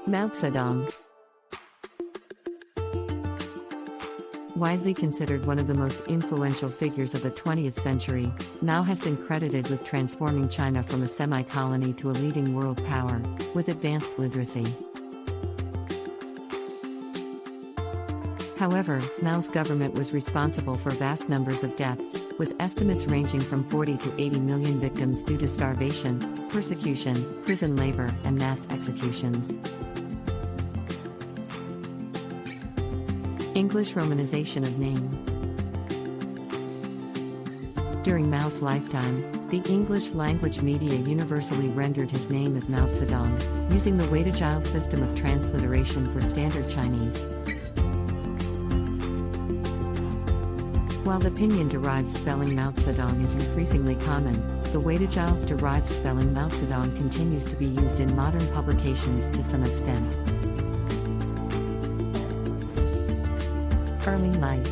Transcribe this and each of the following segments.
Mao Zedong. Widely considered one of the most influential figures of the 20th century, Mao has been credited with transforming China from a semi-colony to a leading world power, with advanced literacy. However, Mao's government was responsible for vast numbers of deaths, with estimates ranging from 40 to 80 million victims due to starvation, persecution, prison labor, and mass executions. English romanization of name. During Mao's lifetime, the English language media universally rendered his name as Mao Zedong, using the Weidigile system of transliteration for Standard Chinese. While the pinyin-derived spelling Mao Zedong is increasingly common, the Weidigiles-derived spelling Mao Zedong continues to be used in modern publications to some extent. Early life.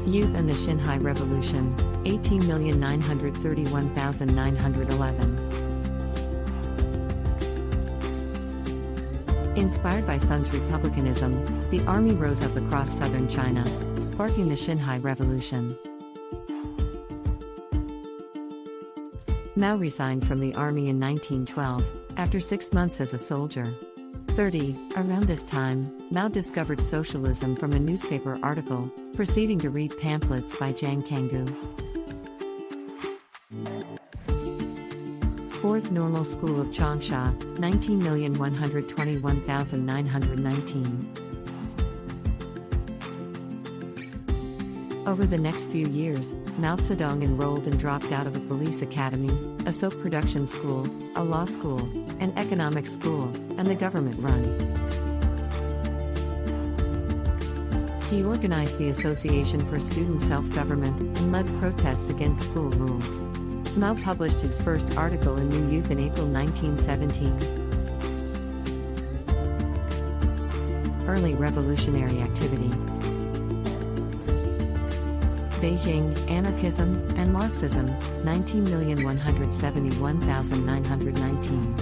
Youth and the Xinhai Revolution, 18,931,911. Inspired by Sun's republicanism, the army rose up across southern China, sparking the Xinhai Revolution. Mao resigned from the army in 1912, after 6 months as a soldier. Around this time, Mao discovered socialism from a newspaper article, proceeding to read pamphlets by Zhang Kanggu. Fourth Normal School of Changsha, 19,121,919. Over the next few years, Mao Zedong enrolled and dropped out of a police academy, a soap production school, a law school, an economics school, and the government run. He organized the Association for Student Self-Government and led protests against school rules. Mao published his first article in New Youth in April 1917. Early revolutionary activity. Beijing, Anarchism, and Marxism, 19,171,919.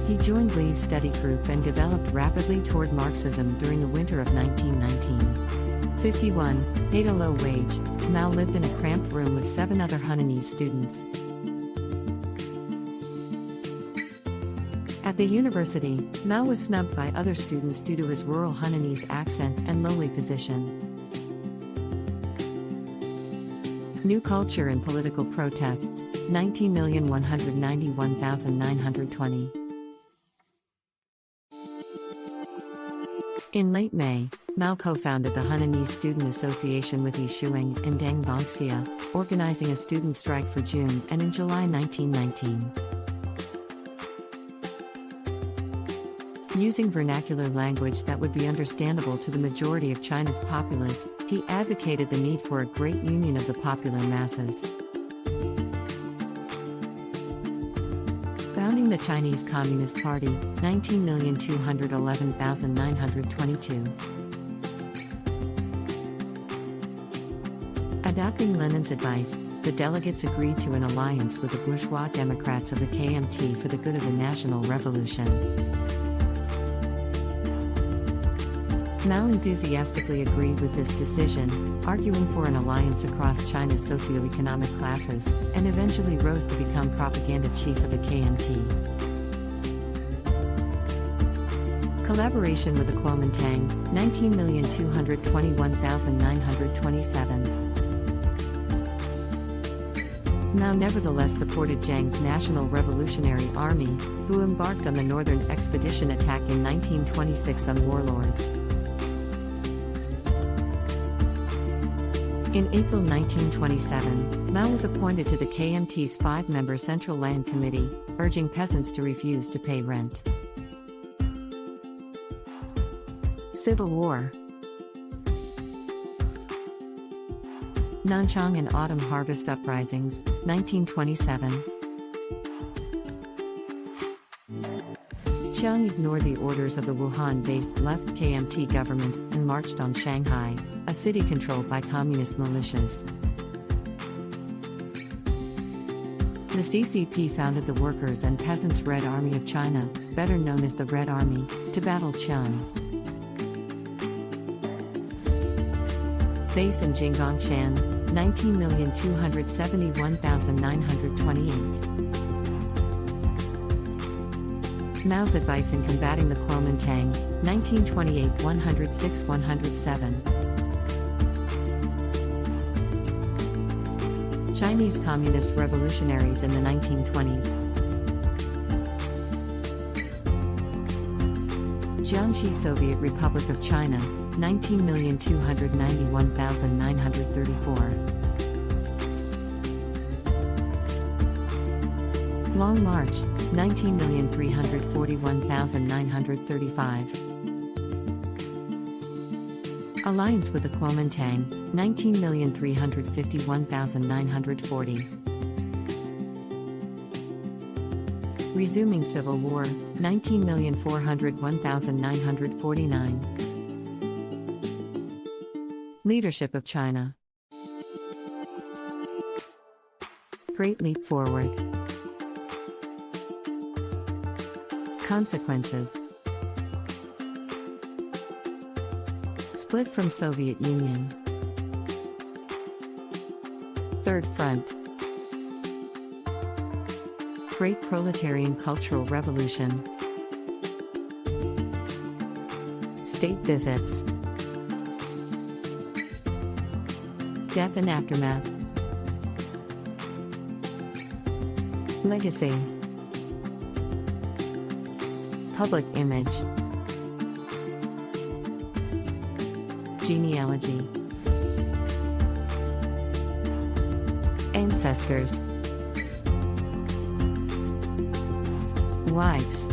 He joined Lee's study group and developed rapidly toward Marxism during the winter of 1919. 51, paid a low wage, Mao lived in a cramped room with 7 other Hunanese students. At the university, Mao was snubbed by other students due to his rural Hunanese accent and lowly position. New culture and political protests, 19,191,920. In late May, Mao co-founded the Hunanese Student Association with Yi Shuang and Deng Bongxia, organizing a student strike for June and in July 1919. Using vernacular language that would be understandable to the majority of China's populace, he advocated the need for a great union of the popular masses. Founding the Chinese Communist Party, 19,211,922. Adopting Lenin's advice, the delegates agreed to an alliance with the bourgeois Democrats of the KMT for the good of the national revolution. Mao enthusiastically agreed with this decision, arguing for an alliance across China's socioeconomic classes, and eventually rose to become propaganda chief of the KMT. Collaboration with the Kuomintang, 19,221,927. Mao nevertheless supported Jiang's National Revolutionary Army, who embarked on the Northern Expedition attack in 1926 on warlords. In April 1927, Mao was appointed to the KMT's 5-member Central Land Committee, urging peasants to refuse to pay rent. Civil War. Nanchang and Autumn Harvest Uprisings, 1927. Chiang ignored the orders of the Wuhan-based left KMT government and marched on Shanghai, a city controlled by communist militias. The CCP founded the Workers' and Peasants' Red Army of China, better known as the Red Army, to battle Chun. Base in Jinggongshan, 19,271,928. Mao's advice in combating the Kuomintang, 1928-106-107. Chinese Communist revolutionaries in the 1920s. Jiangxi Soviet Republic of China, 19,291,934. Long March, 19,341,935. Alliance with the Kuomintang, 19,351,940. Resuming civil war, 19,401,949. Leadership of China. Great leap forward. Consequences. Split from Soviet Union. Third Front. Great Proletarian Cultural Revolution. State visits. Death and aftermath. Legacy. Public image. Genealogy. Ancestors. Wives.